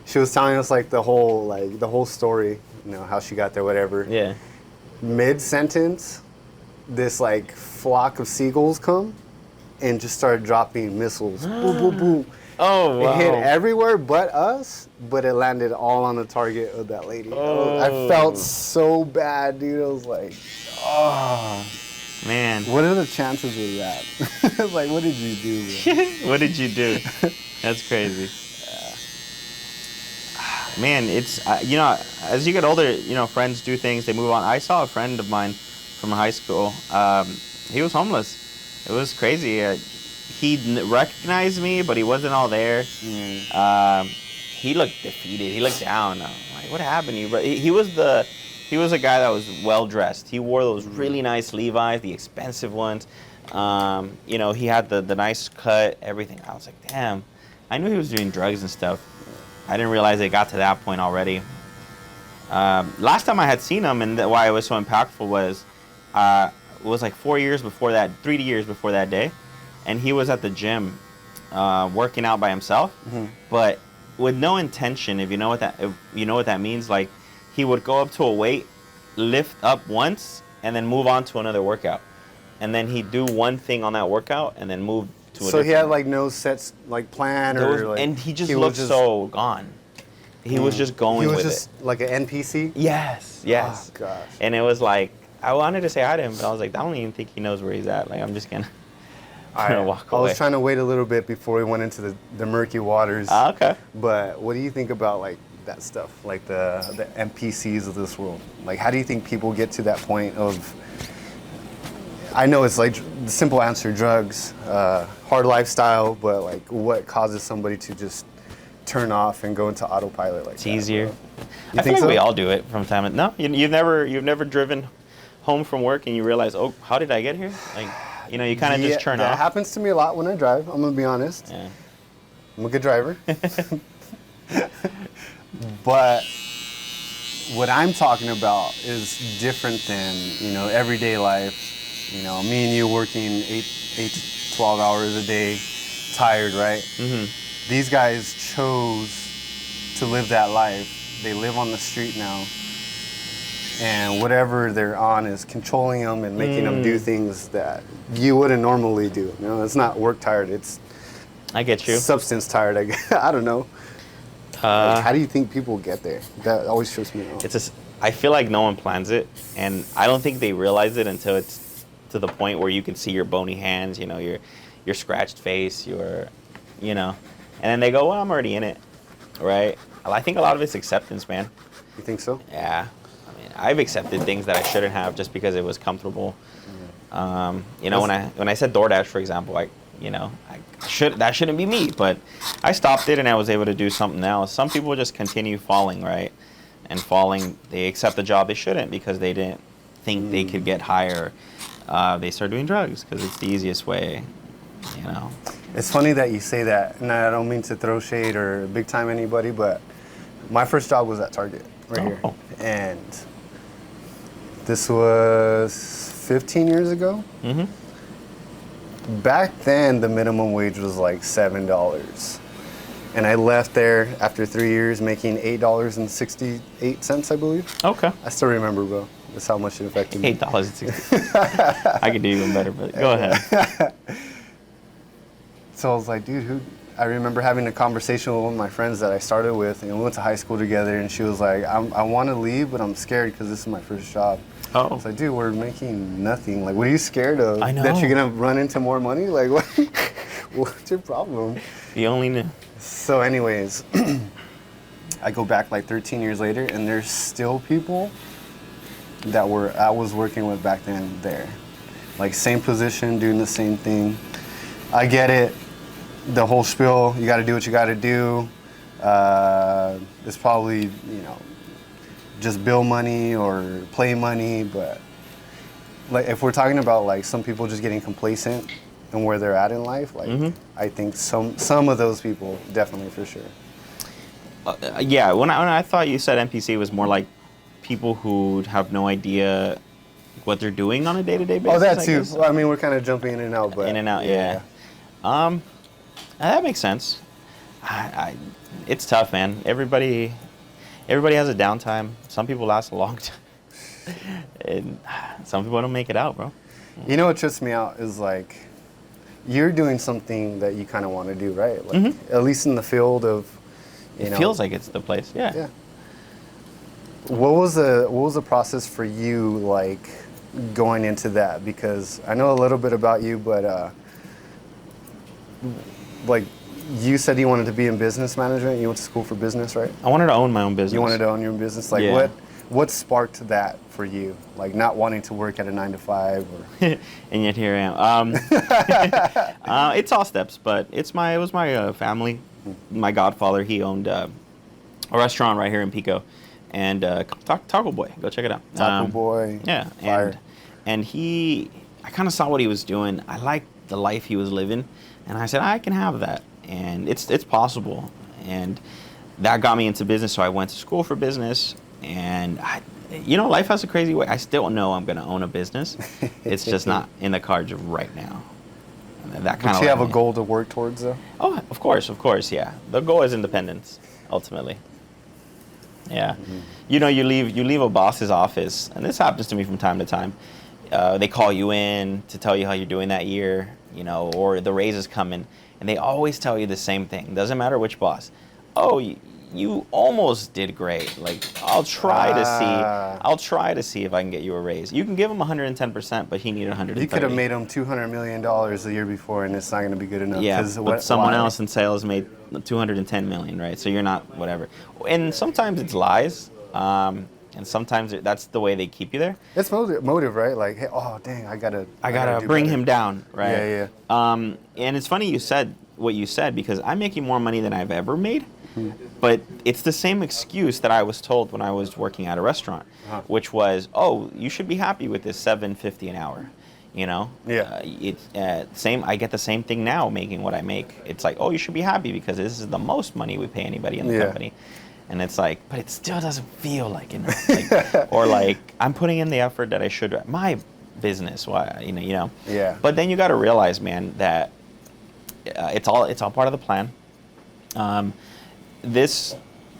She was telling us like the whole story, you know, how she got there, whatever. Yeah. Mid-sentence, this like flock of seagulls come and just started dropping missiles. Boom, boom, boom. Oh, wow. It hit everywhere but us, but it landed all on the target of that lady. Oh. I felt so bad, dude. I was like, oh. Man. What are the chances of that? Like, what did you do, bro? What did you do? That's crazy. Man, it's, you know, as you get older, you know, friends do things, they move on. I saw a friend of mine from high school. He was homeless. It was crazy. He recognized me, but he wasn't all there. He looked defeated. He looked down. I'm like, what happened to you? He was a guy that was well dressed. He wore those really nice Levi's, the expensive ones. You know, he had the nice cut, everything. I was like, damn. I knew he was doing drugs and stuff. I didn't realize it got to that point already. Last time I had seen him, and why it was so impactful was, it was like 3 years before that day, and he was at the gym, working out by himself, but with no intention. If you know what that means, like, he would go up to a weight, lift up once, and then move on to another workout, and then he'd do one thing on that workout, and then move to. So he had like no sets, like, plan and he just looked so gone. He was just going with it. He was just like an NPC? Yes. Oh, gosh. And it was like, I wanted to say hi to him, but I was like, I don't even think he knows where he's at. Like, I'm just gonna walk away. I was trying to wait a little bit before we went into the murky waters. Okay. But what do you think about, like, that stuff, like the NPCs of this world? Like, how do you think people get to that point of, I know it's like the simple answer, drugs, hard lifestyle, but like, what causes somebody to just turn off and go into autopilot like it's that? easier. You I feel like so? we all do it from time to time. No, you've never driven home from work and you realize, oh, how did I get here? Like, you know, you kind of just turn off. That happens to me a lot when I drive. I'm gonna be honest. Yeah. I'm a good driver. But what I'm talking about is different than, you know, everyday life. You know, me and you working 8 to 12 hours a day, tired, right? Mm-hmm. These guys chose to live that life. They live on the street now. And whatever they're on is controlling them and making them do things that you wouldn't normally do. You know, it's not work tired. It's I get you. Substance tired. I don't know. Like, how do you think people get there? That always trips me out. I feel like no one plans it, and I don't think they realize it until it's to the point where you can see your bony hands, you know, your scratched face, you know, and then they go, well, I'm already in it, right? I think a lot of it's acceptance, man. You think so? Yeah. I mean, I've accepted things that I shouldn't have just because it was comfortable. You know, when I said DoorDash, for example, that shouldn't be me, but I stopped it and I was able to do something else. Some people just continue falling, right? And falling, they accept a job they shouldn't because they didn't think they could get higher. They start doing drugs because it's the easiest way. you know. It's funny that you say that, and I don't mean to throw shade or big time anybody, but my first job was at Target right here, and this was 15 years ago. Back then, the minimum wage was like $7, and I left there after 3 years making $8.68, I believe. Okay. I still remember, bro. That's how much it affected me. $8.60. I could do even better, but go ahead. So I was like, dude, I remember having a conversation with one of my friends that I started with, and we went to high school together, and she was like, I want to leave, but I'm scared because this is my first job. I was like, dude, we're making nothing. Like, what are you scared of? I know. That you're going to run into more money? Like, what? What's your problem? You only knew. So anyways, I go back like 13 years later, and there's still people that I was working with back then there. Like, same position, doing the same thing. I get it. The whole spiel, you got to do what you got to do. It's probably, just bill money or play money, but like if we're talking about like some people just getting complacent and where they're at in life, like I think some of those people definitely for sure. Yeah, when I thought you said NPC was more like people who have no idea what they're doing on a day-to-day basis. Oh, that too. Well, I mean, we're kind of jumping in and out, but in and out, yeah. That makes sense. It's tough, man. Everybody has a downtime. Some people last a long time, and some people don't make it out, bro. You know what trips me out is like you're doing something that you kind of want to do, right? Like at least in the field of, it feels like it's the place. Yeah. Yeah. What was the process for you like going into that? Because I know a little bit about you, but like you said you wanted to be in business management. You went to school for business, right? I wanted to own my own business. You wanted to own your own business. Like what sparked that for you? Like not wanting to work at a 9 to 5 or and yet here I am. It's all steps, but it was my family. My godfather, he owned a restaurant right here in Pico, and Taco Boy. Go check it out. Taco Boy. Yeah, fire. and I kind of saw what he was doing. I liked the life he was living, and I said I can have that, and it's possible, and that got me into business. So I went to school for business, and life has a crazy way. I still know I'm going to own a business. It's just not in the cards right now. That kind of. But you have a goal to work towards, though? Oh, of course, yeah. The goal is independence, ultimately. Yeah. You leave a boss's office, and this happens to me from time to time. They call you in to tell you how you're doing that year, or the raise is coming, and they always tell you the same thing. Doesn't matter which boss. Oh, you almost did great. Like, I'll try to see if I can get you a raise. You can give him 110%, but he needed 130. You could have made him $200 million the year before, and it's not going to be good enough. Yeah, but someone else in sales made $210 million, right? So you're not whatever. And sometimes it's lies, and sometimes that's the way they keep you there. It's motive, right? Like, hey, oh dang, I gotta bring him down, right? Yeah. And it's funny you said what you said, because I'm making more money than I've ever made. But it's the same excuse that I was told when I was working at a restaurant, which was, oh, you should be happy with this $7.50 an hour, Yeah. Same. I get the same thing now making what I make. It's like, oh, you should be happy because this is the most money we pay anybody in the company. And it's like, but it still doesn't feel like enough. Or like I'm putting in the effort that I should at my business. Why, Yeah. But then you got to realize, man, that it's all part of the plan. This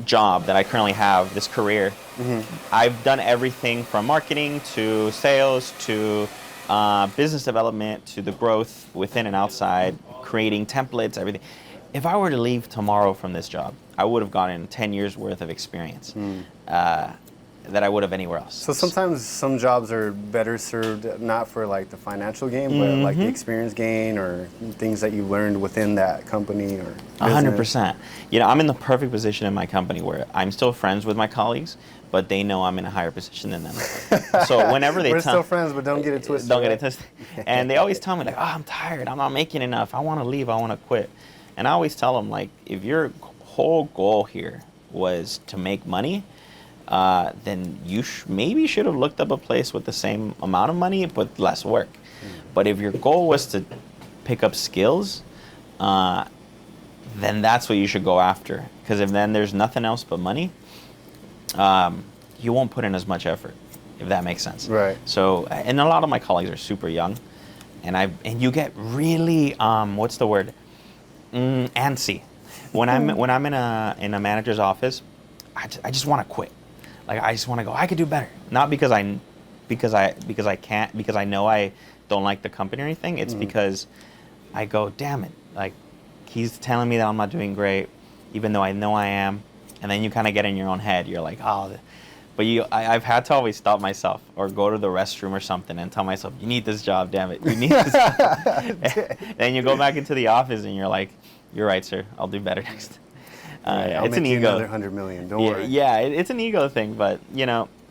job that I currently have, this career, I've done everything from marketing to sales to business development to the growth within and outside, creating templates, everything. If I were to leave tomorrow from this job, I would have gotten 10 years worth of experience that I would have anywhere else. So sometimes some jobs are better served not for like the financial gain, but like the experience gain or things that you learned within that company or 100%. I'm in the perfect position in my company where I'm still friends with my colleagues, but they know I'm in a higher position than them. So whenever they we're still friends, but don't get it twisted. Don't get it twisted. And they always tell me like, oh, I'm tired. I'm not making enough. I want to leave. I want to quit. And I always tell them like, if your whole goal here was to make money, then you maybe should have looked up a place with the same amount of money but less work. But if your goal was to pick up skills, then that's what you should go after. Because if then there's nothing else but money, you won't put in as much effort, if that makes sense. Right. So, and a lot of my colleagues are super young, and you get really what's the word? Antsy. When I'm in a manager's office, I just want to quit. Like I just want to go. I could do better. Not because I can't, because I know I don't like the company or anything. It's because I go, damn it. Like he's telling me that I'm not doing great, even though I know I am. And then you kind of get in your own head. You're like, oh. But I've had to always stop myself or go to the restroom or something and tell myself, you need this job, damn it. You need this job. Then you go back into the office and you're like, you're right, sir. I'll do better next. I'll it's make an you ego. another 100 million. Don't worry. Yeah, it's an ego thing. But,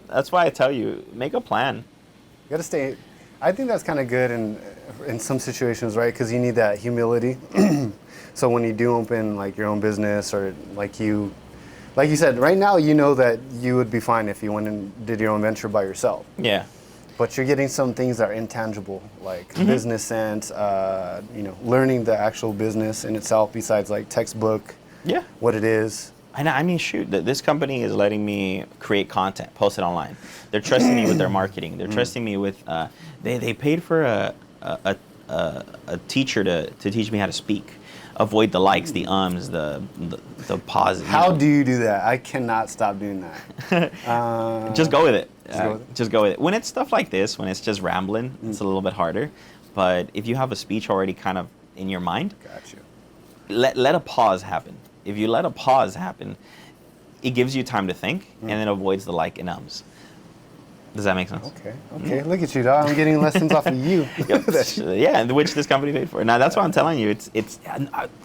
that's why I tell you, make a plan. You got to stay. I think that's kind of good in some situations, right? Because you need that humility. So when you do open like your own business or like you said, right now you know that you would be fine if you went and did your own venture by yourself. Yeah. But you're getting some things that are intangible, like business sense, learning the actual business in itself besides like textbook, what it is. And I mean, shoot, this company is letting me create content, post it online. They're trusting me with their marketing. They're trusting me with, they paid for a teacher to teach me how to speak. Avoid the likes, the ums, the pauses. How do you do that? I cannot stop doing that. Just go with it. Just go with it. When it's stuff like this, when it's just rambling, it's a little bit harder. But if you have a speech already kind of in your mind, Got you. let a pause happen. If you let a pause happen, it gives you time to think, and it avoids the like and ums. Does that make sense? Okay. Look at you, dog. I'm getting lessons off of you. Yeah, which this company paid for. Now that's what I'm telling you.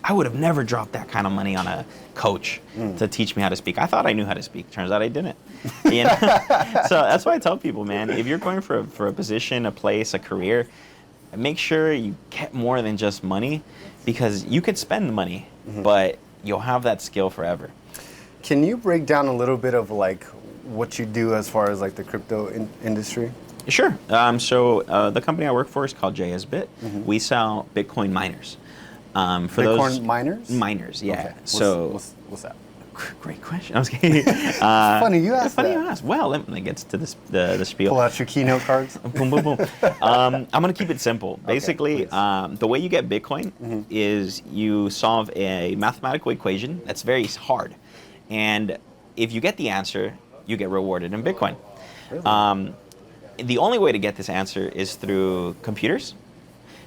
I would have never dropped that kind of money on a coach to teach me how to speak. I thought I knew how to speak. Turns out I didn't. So that's why I tell people, man, if you're going for a position, a place, a career, make sure you get more than just money, because you could spend the money, but you'll have that skill forever. Can you break down a little bit of like what you do as far as like the crypto industry? Sure. So the company I work for is called JSBit. We sell Bitcoin miners. For Bitcoin miners? Miners, yeah. Okay. What's that? Great question. I was kidding. Funny you asked Funny that. you asked. Well, let me get to the spiel. Pull out your keynote cards. Boom, boom, boom. I'm going to keep it simple. Basically, please. the way you get Bitcoin is you solve a mathematical equation that's very hard. And if you get the answer, you get rewarded in Bitcoin. Really? The only way to get this answer is through computers.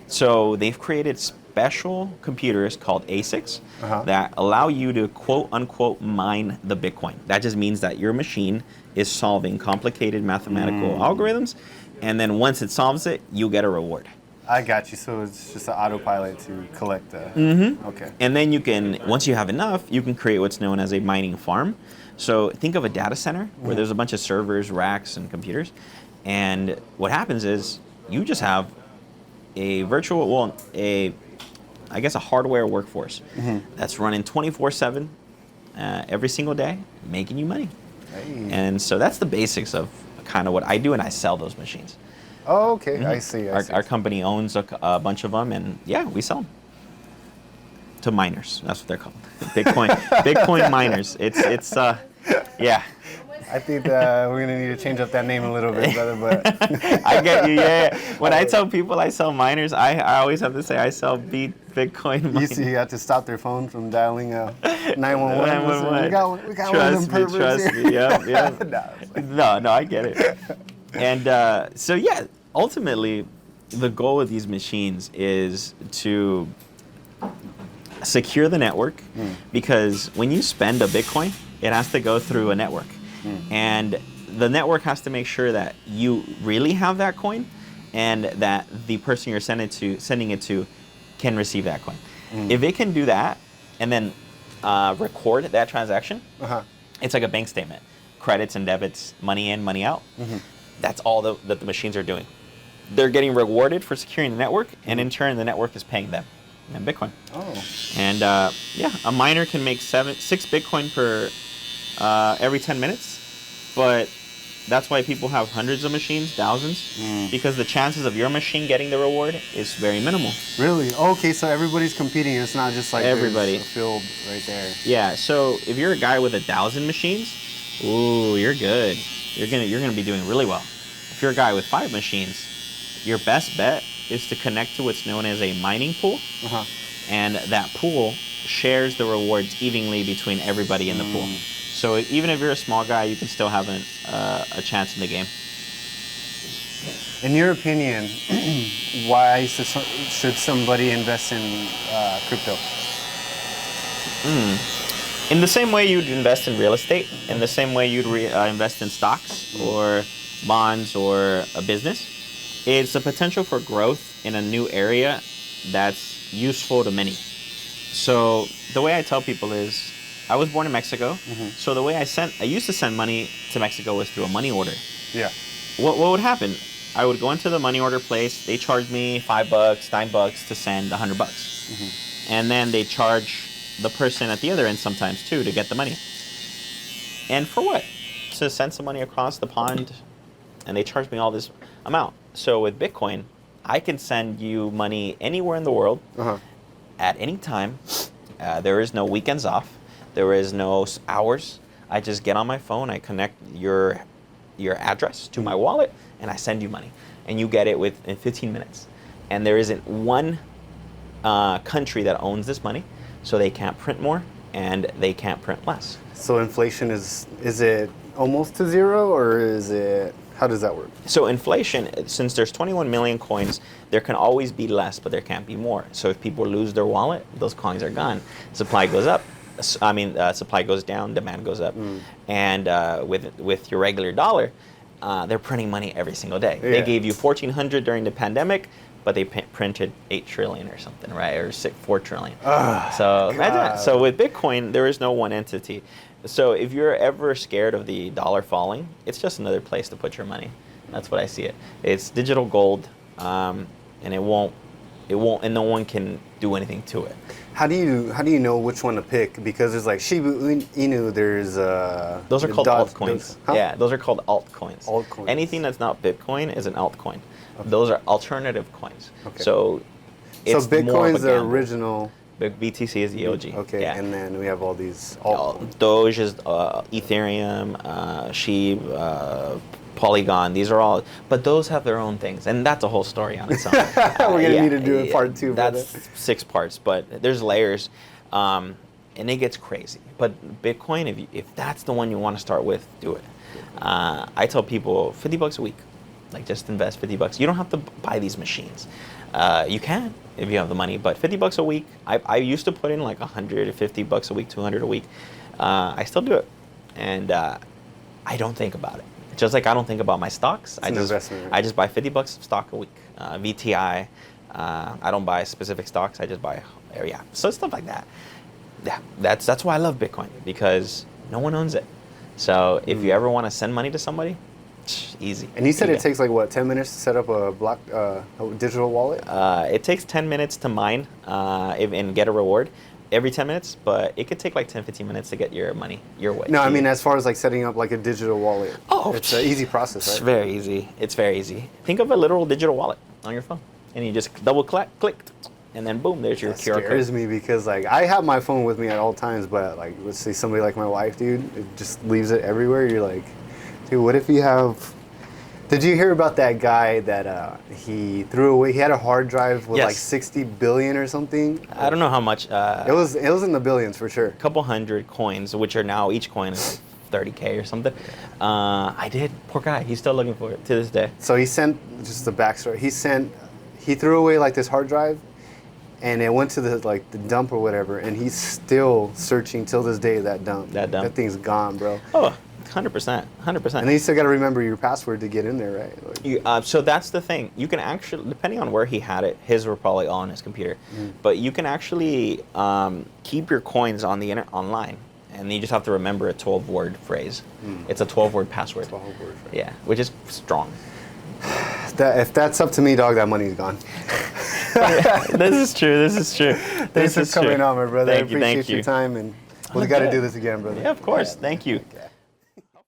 So they've created special computers called ASICs that allow you to quote unquote mine the Bitcoin. That just means that your machine is solving complicated mathematical algorithms, and then once it solves it, you get a reward. I got you. So it's just an autopilot to collect the. Okay. And then you can, once you have enough, you can create what's known as a mining farm. So think of a data center where there's a bunch of servers, racks, and computers. And what happens is you just have a a hardware workforce that's running 24/7 every single day, making you money. Hey. And so that's the basics of kind of what I do, and I sell those machines. Oh, okay. I see. Our company owns a bunch of them, and we sell them to miners. That's what they're called. Bitcoin miners. It's yeah. I think we're gonna need to change up that name a little bit, brother. But I get you. Yeah. When I tell people I sell miners, I always have to say I sell Bitcoin miners. You have to stop their phone from dialing 911. We got one of them Trust me. perverts here. Yep. No, I get it. And so ultimately, the goal of these machines is to secure the network, because when you spend a Bitcoin, it has to go through a network. And the network has to make sure that you really have that coin, and that the person you're sending it to can receive that coin. If it can do that and then record that transaction, it's like a bank statement. Credits and debits, money in, money out. That's all that the machines are doing. They're getting rewarded for securing the network, and in turn, the network is paying them in Bitcoin. Oh. And a miner can make 6 Bitcoin per every 10 minutes, but That's why people have hundreds of machines, thousands, because the chances of your machine getting the reward is very minimal. Really? Okay, so everybody's competing. It's not just like everybody. There's a field right there. Yeah. So if you're a guy with 1,000 machines, ooh, you're good. You're gonna be doing really well. If you're a guy with 5 machines, your best bet is to connect to what's known as a mining pool, and that pool shares the rewards evenly between everybody in the pool. So even if you're a small guy, you can still have a chance in the game. In your opinion, why should somebody invest in crypto? In the same way you'd invest in real estate, in the same way you'd invest in stocks or bonds or a business, it's a potential for growth in a new area that's useful to many. So the way I tell people is, I was born in Mexico, so the way I used to send money to Mexico was through a money order. Yeah. What would happen? I would go into the money order place. They charged me $5, $9 to send $100, and then they charge the person at the other end sometimes too to get the money. And for what? To send some money across the pond, and they charge me all this amount. So with Bitcoin, I can send you money anywhere in the world at any time. There is no weekends off. There is no hours. I just get on my phone, I connect your address to my wallet, and I send you money. And you get it in 15 minutes. And there isn't one country that owns this money, so they can't print more and they can't print less. So inflation is it almost to zero, or is it, how does that work? So inflation, since there's 21 million coins, there can always be less, but there can't be more. So if people lose their wallet, those coins are gone. Supply goes up. Supply goes down, demand goes up. And with your regular dollar, they're printing money every single day. Yeah. They gave you 1,400 during the pandemic, but they printed 8 trillion or something, right? Or 4 trillion. So imagine that. So with Bitcoin, there is no one entity. So if you're ever scared of the dollar falling, it's just another place to put your money. That's what I see it. It's digital gold, and it won't, and no one can do anything to it. How do you know which one to pick? Because there's like Shiba Inu, there's those are called altcoins. Huh? Yeah, those are called altcoins. Altcoins. Anything that's not Bitcoin is an altcoin. Okay. Those are alternative coins. Okay. So it's Bitcoin's the original. BTC is the OG. Okay, yeah. And then we have all these altcoins. Doge is Ethereum, Shib, Polygon. These are all, but those have their own things, and that's a whole story on its own. We're gonna need to do a part 2. That's 6 parts, but there's layers, and it gets crazy. But Bitcoin, if that's the one you want to start with, do it. I tell people $50 a week, like just invest $50. You don't have to buy these machines. You can if you have the money, but $50 a week. I used to put in like $150 a week, $200 a week. I still do it, and I don't think about it. Just like I don't think about my stocks. I just buy $50 of stock a week. VTI. I don't buy specific stocks. I just buy so stuff like that. Yeah, that's why I love Bitcoin, because no one owns it. So if you ever want to send money to somebody, easy. And you said it takes like what, 10 minutes to set up a digital wallet? It takes 10 minutes to mine and get a reward every 10 minutes, but it could take like 10-15 minutes to get your money your way. No, I mean as far as like setting up like a digital wallet. Oh, it's an easy process, right? It's very easy. It's very easy. Think of a literal digital wallet on your phone, and you just double click, and then boom, there's your QR code. That scares me, because like I have my phone with me at all times, but like let's say somebody like my wife, dude, it just leaves it everywhere. You're like, dude, what if you have... Did you hear about that guy that he threw away? He had a hard drive with like 60 billion or something. I don't know how much. It was in the billions for sure. A couple hundred coins, which are now each coin is 30K or something. I did. Poor guy. He's still looking for it to this day. So he sent, just the backstory. He threw away like this hard drive, and it went to the dump or whatever, and he's still searching till this day that dump. That thing's gone, bro. Oh. 100%. And then you still got to remember your password to get in there, right? Like, so that's the thing. You can actually, depending on where he had it, his were probably all on his computer. But you can actually keep your coins on the internet online, and you just have to remember a 12-word phrase. It's a 12-word password. 12-word phrase. Yeah, which is strong. If that's up to me, dog, that money's gone. This is true. Thanks for coming on, my brother. Thank you. I appreciate your time, and we got to do this again, brother. Yeah, of course. Thank you. Okay.